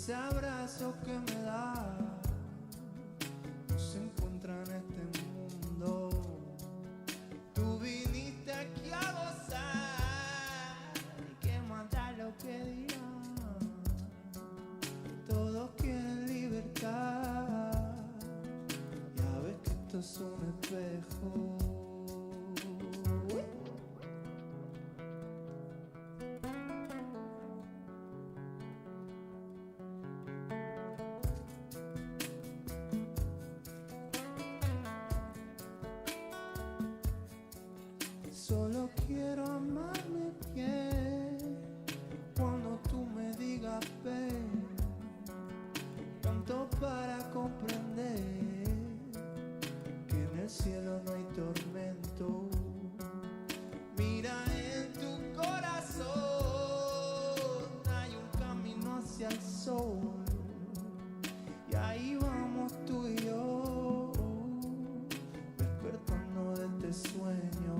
ese abrazo que me da no se encuentra en este mundo. Tú viniste aquí a gozar y que manda lo que digan. Todos quieren libertad. Ya ves que esto es un espejo. Solo quiero amarme bien cuando tú me digas ven, tanto para comprender que en el cielo no hay tormento. Mira en tu corazón, hay un camino hacia el sol y ahí vamos tú y yo, despertando de este sueño.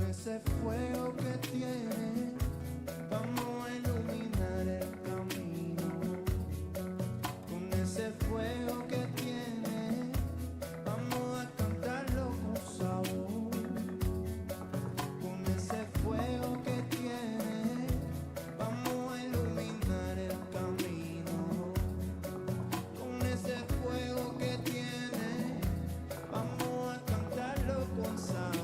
Ese fuego que tiene, vamos a iluminar el camino. Con ese fuego que tiene, vamos a cantarlo con sabor. Con ese fuego que tiene, vamos a iluminar el camino. Con ese fuego que tiene, vamos a cantarlo con sabor.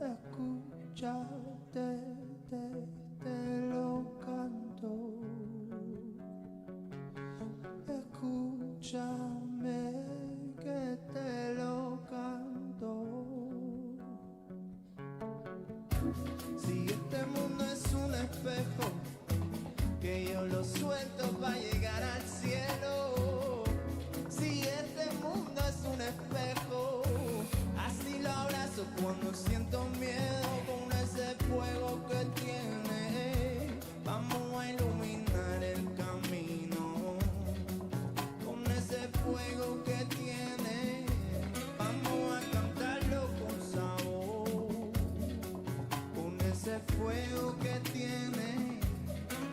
Escúchate, te lo canto. Escúchame que te lo canto. Si este mundo es un espejo, que yo lo suelto para llegar al cielo. Si este mundo es un espejo, así lo abrazo cuando siento miedo. Con ese fuego que tiene, vamos a iluminar el camino. Con ese fuego que tiene, vamos a cantarlo con sabor. Con ese fuego que tiene,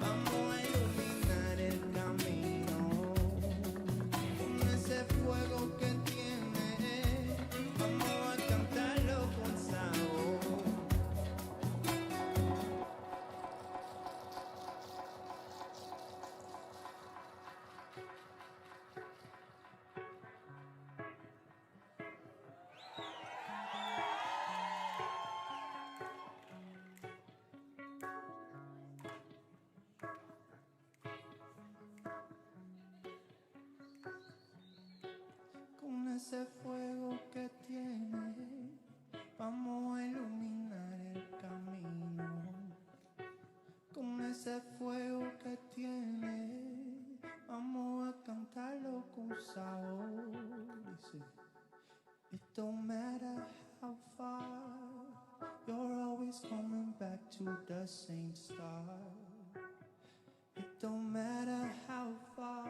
vamos a iluminar el camino. Con ese fuego que tiene, vamos a cantarlo con sabor. Con ese fuego que tiene, vamos a iluminar el camino. Con ese fuego que tiene, vamos a cantarlo con sabor. Dice, it don't matter how far, you're always coming back to the same start. It don't matter how far,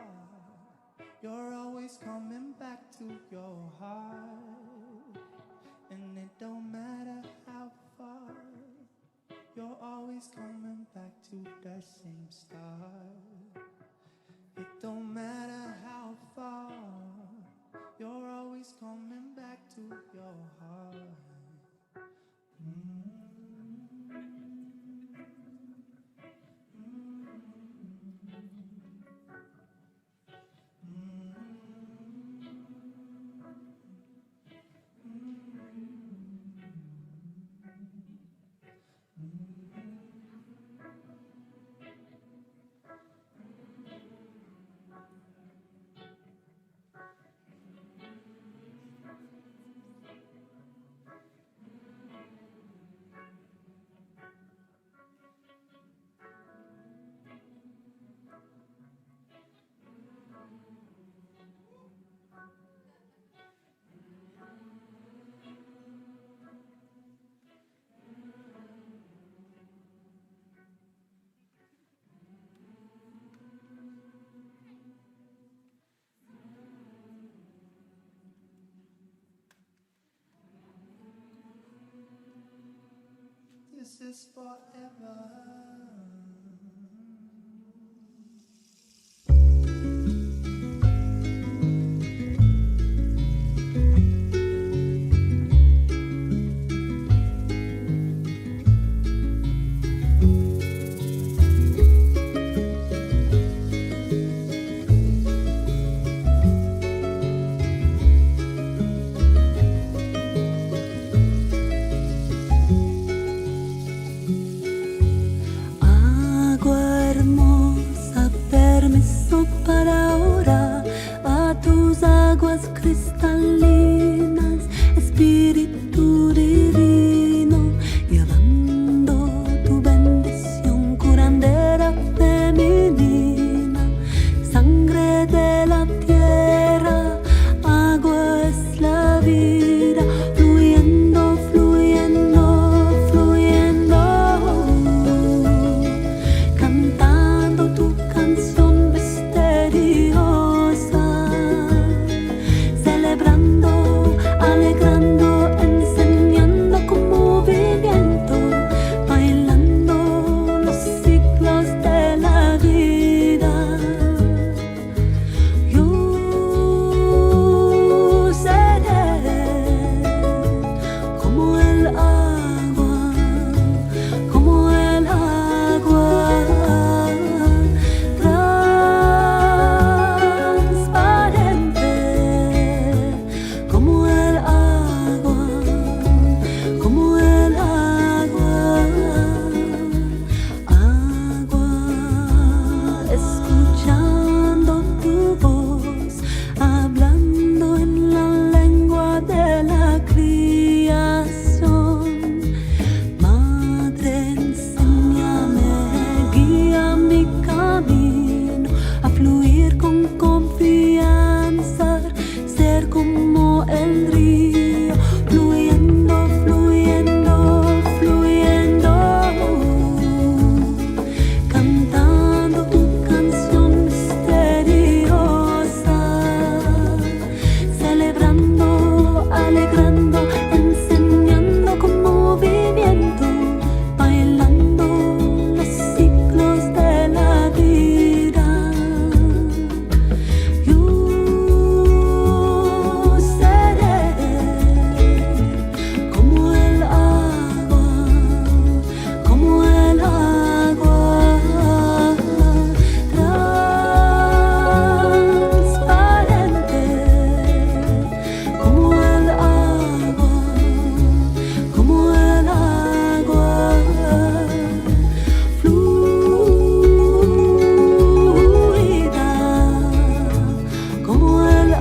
you're always coming back to your heart. And it don't matter how far, you're always coming back to the same start. It don't matter how far, you're always coming back to your heart. This is forever. Para orar a tus aguas cristalinas, Espíritu Divino, llevando tu bendición curandera femenina, sangre de la tierra, agua es la vida, fluyendo, fluyendo, fluyendo, cantando tu canción misteriosa, celebrando, alegrando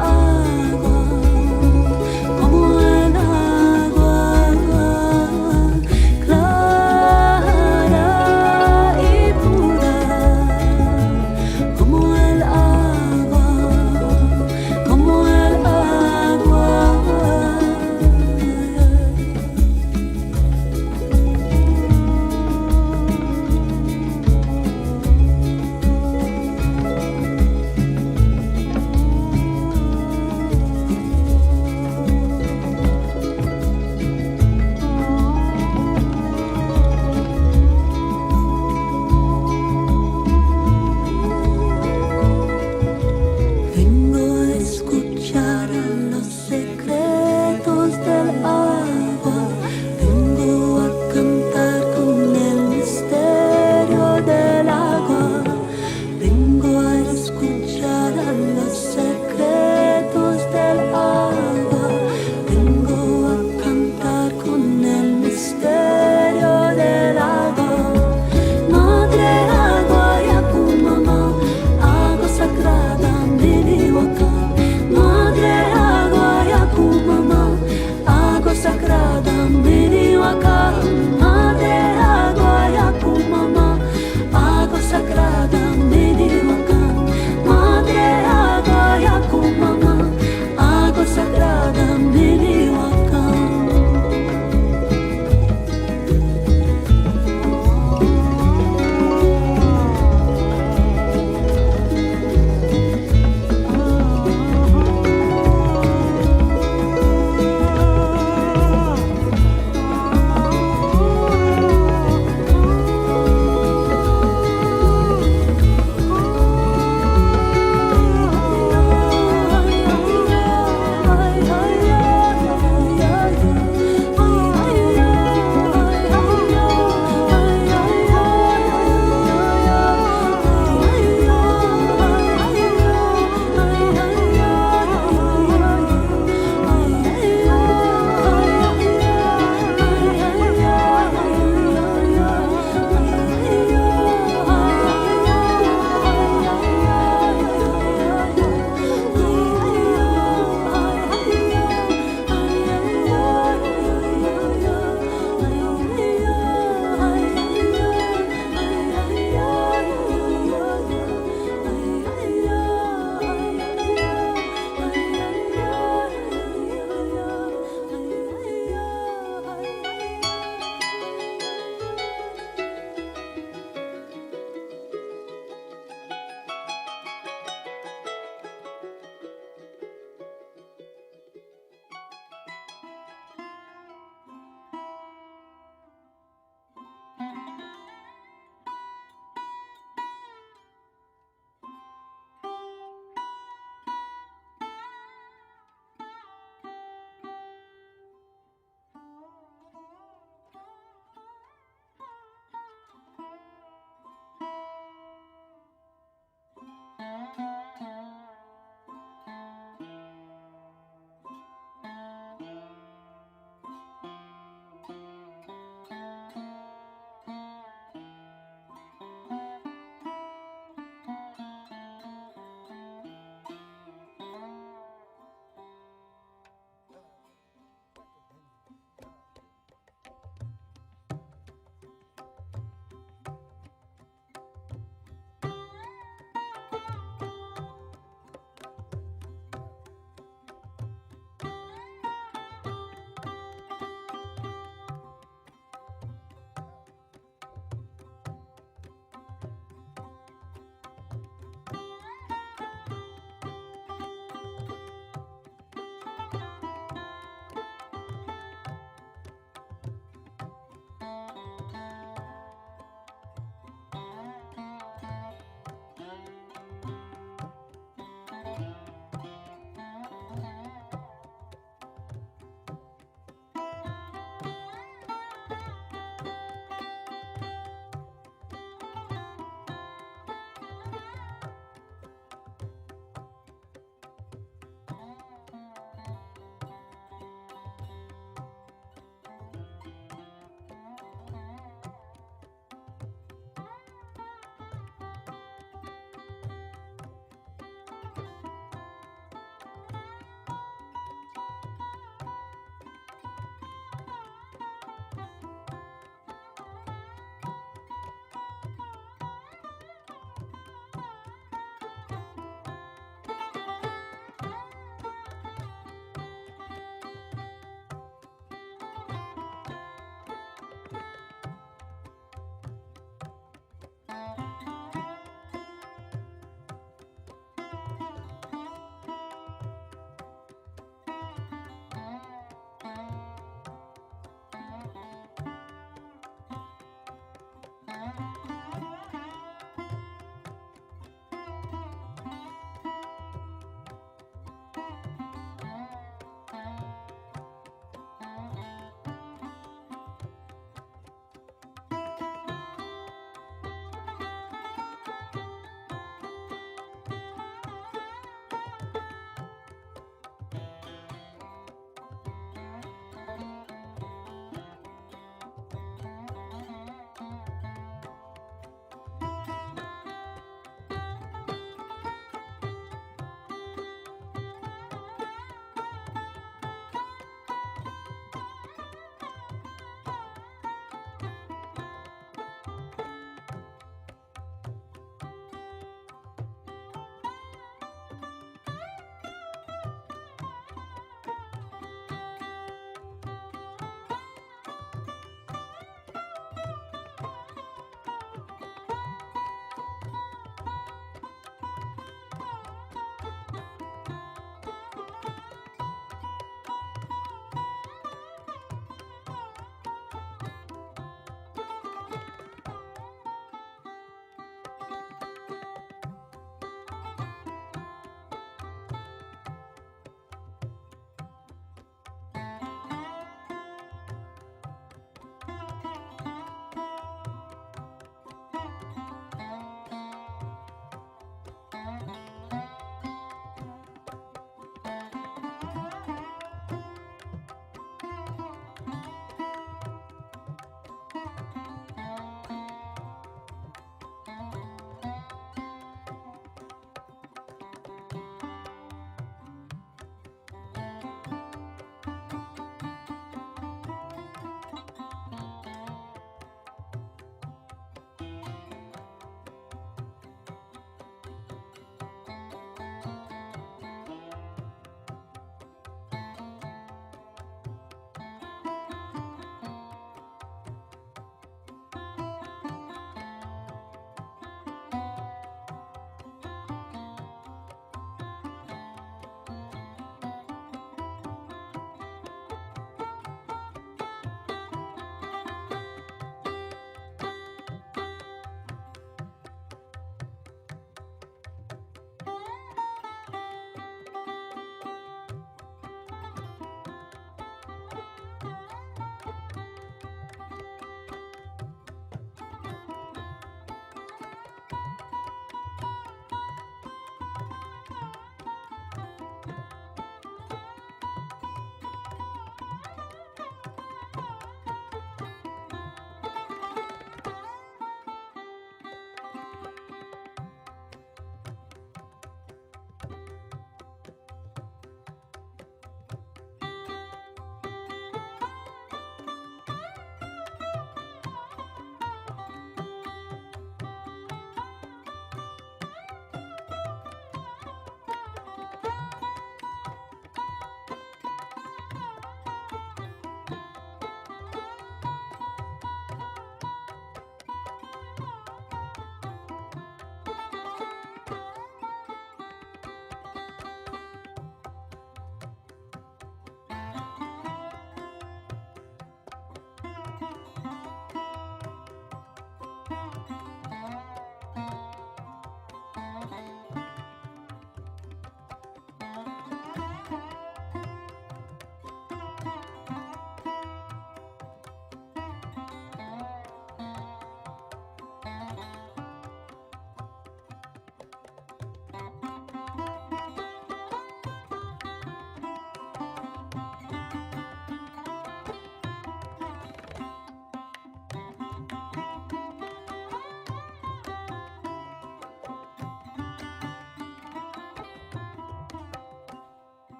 agua, como el agua, clara y pura, como el agua, como el agua.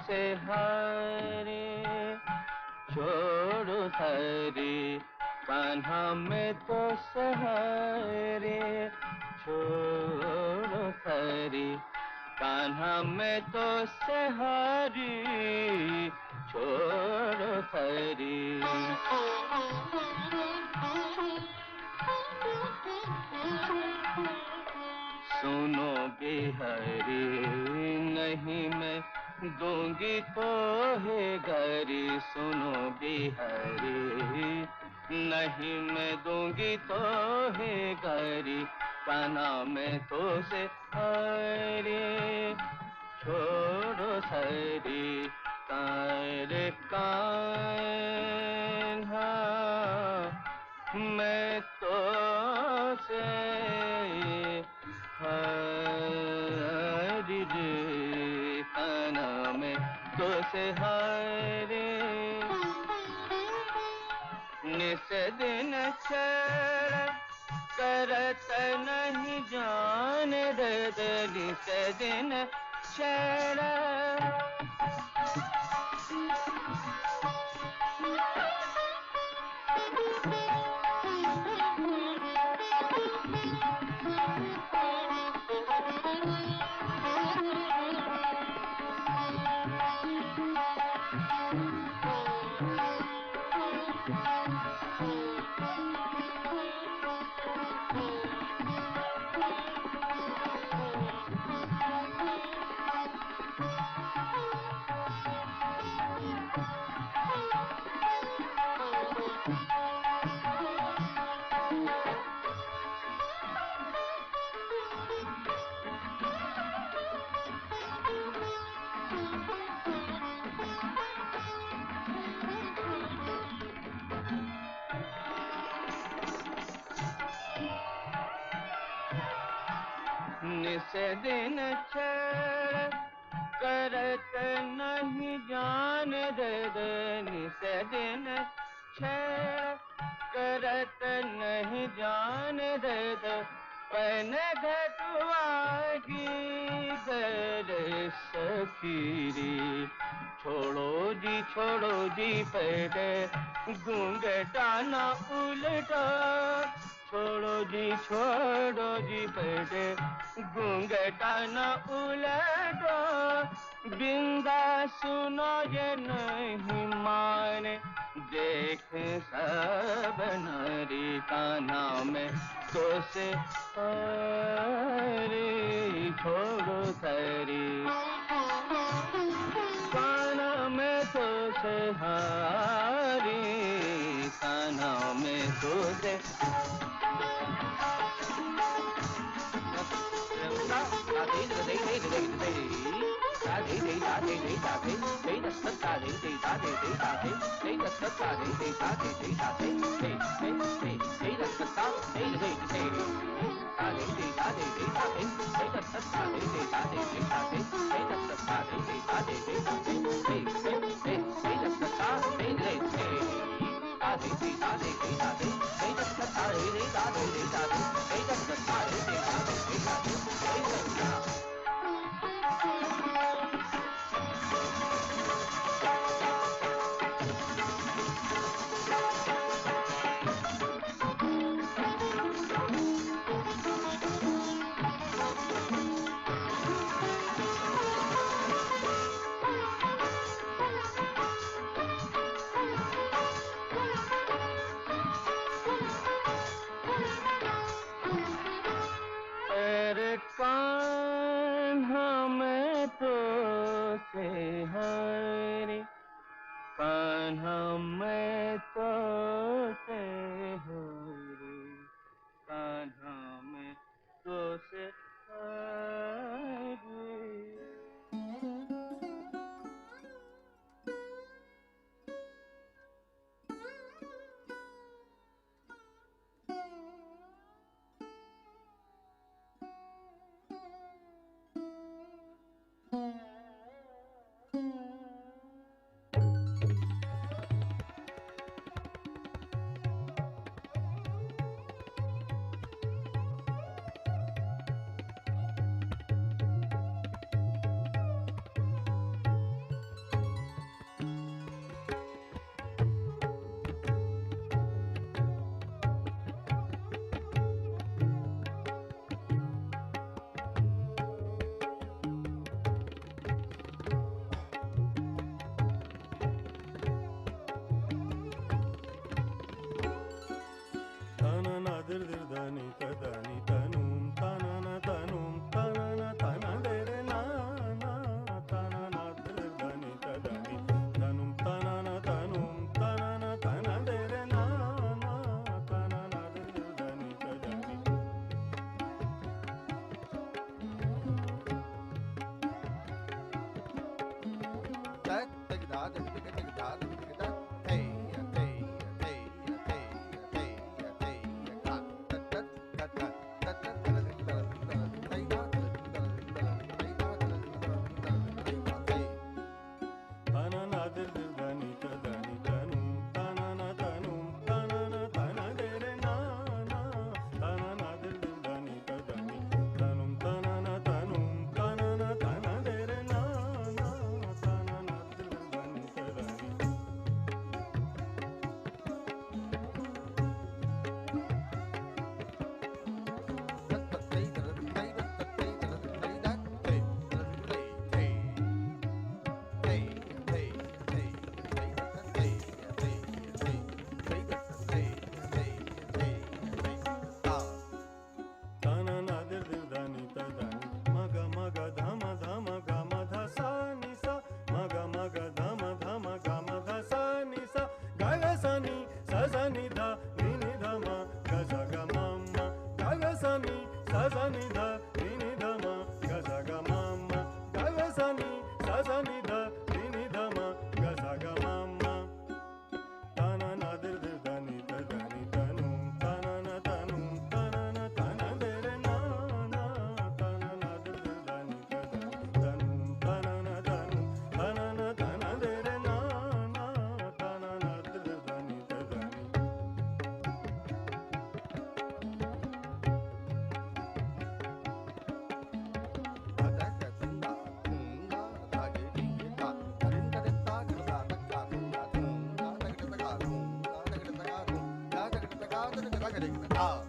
से हारे छोड़ो सारे कान्हा में तो सहारे छोड़ो सारे कान्हा में तो सहारे छोड़ो सारे सुनो बिहारी नहीं मैं दूंगी तो है गारी सुनो बिहारी नहीं मैं दूंगी तो है गारी कान्हा में तो से हारे छोड़ो सारी तारे कान्हा मैं तो से हारी रे कान्हा में तो से हारे निस दिन छड़ करत नहीं जान दे निस दिन छड़ निस दिन छेड़ करत नहीं जान दे दे निस दिन छेड़ करत नहीं जान दे दे पन घटवागी गरे सखीरी छोड़ो जी पेटे घूंघटा ना उल्टा छोड़ो जी पेटे घूंघटा न उलटो बिंदा सुनो ये नहीं माने देख सब नारी कान्हा में तो से हरी छोड़ो खरी कान्हा में तो से हारी कान्हा में तो से कान्हा में तो से हरी कान्हा में तो से हरी कान्हा में तो से हरी Ah.